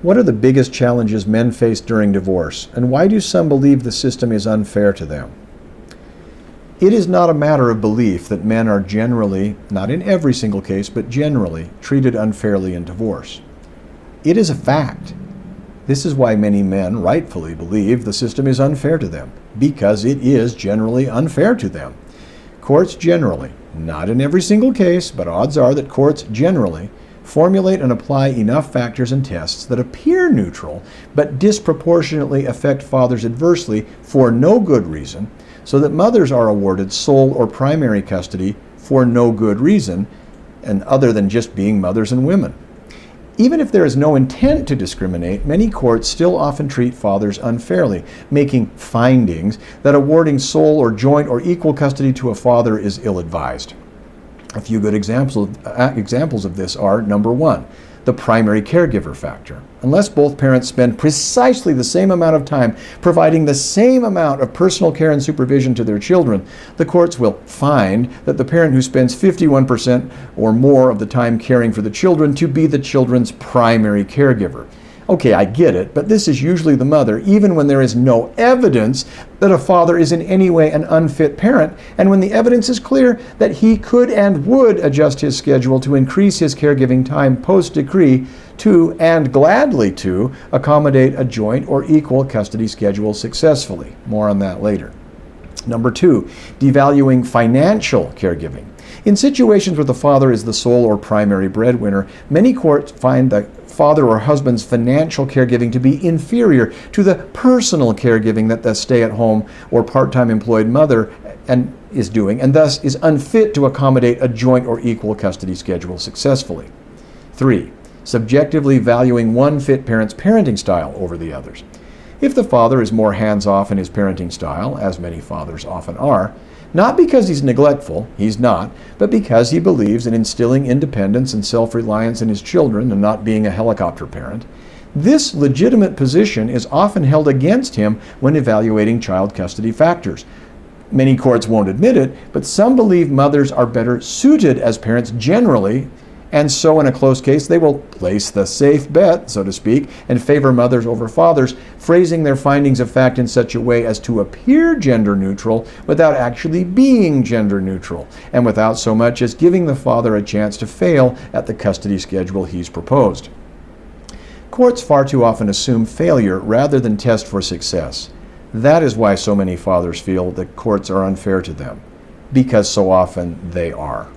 What are the biggest challenges men face during divorce, and why do some believe the system is unfair to them? It is not a matter of belief that men are generally, not in every single case, but generally, treated unfairly in divorce. It is a fact. This is why many men rightfully believe the system is unfair to them, because it is generally unfair to them. Courts generally, not in every single case, but odds are that courts generally formulate and apply enough factors and tests that appear neutral, but disproportionately affect fathers adversely for no good reason, so that mothers are awarded sole or primary custody for no good reason, and other than just being mothers and women. Even if there is no intent to discriminate, many courts still often treat fathers unfairly, making findings that awarding sole or joint or equal custody to a father is ill-advised. A few good examples of this are, number one, the primary caregiver factor. Unless both parents spend precisely the same amount of time providing the same amount of personal care and supervision to their children, the courts will find that the parent who spends 51% or more of the time caring for the children to be the children's primary caregiver. Okay, I get it, but this is usually the mother, even when there is no evidence that a father is in any way an unfit parent, and when the evidence is clear that he could and would adjust his schedule to increase his caregiving time post-decree to, and gladly to, accommodate a joint or equal custody schedule successfully. More on that later. Number two, devaluing financial caregiving. In situations where the father is the sole or primary breadwinner, many courts find the father or husband's financial caregiving to be inferior to the personal caregiving that the stay-at-home or part-time employed mother is doing, and thus is unfit to accommodate a joint or equal custody schedule successfully. 3. Subjectively valuing one fit parent's parenting style over the others. If the father is more hands-off in his parenting style, as many fathers often are, not because he's neglectful, he's not, but because he believes in instilling independence and self-reliance in his children and not being a helicopter parent, this legitimate position is often held against him when evaluating child custody factors. Many courts won't admit it, but some believe mothers are better suited as parents generally, and so in a close case they will place the safe bet, so to speak, and favor mothers over fathers, phrasing their findings of fact in such a way as to appear gender neutral without actually being gender neutral, and without so much as giving the father a chance to fail at the custody schedule he's proposed. Courts far too often assume failure rather than test for success. That is why so many fathers feel that courts are unfair to them, because so often they are.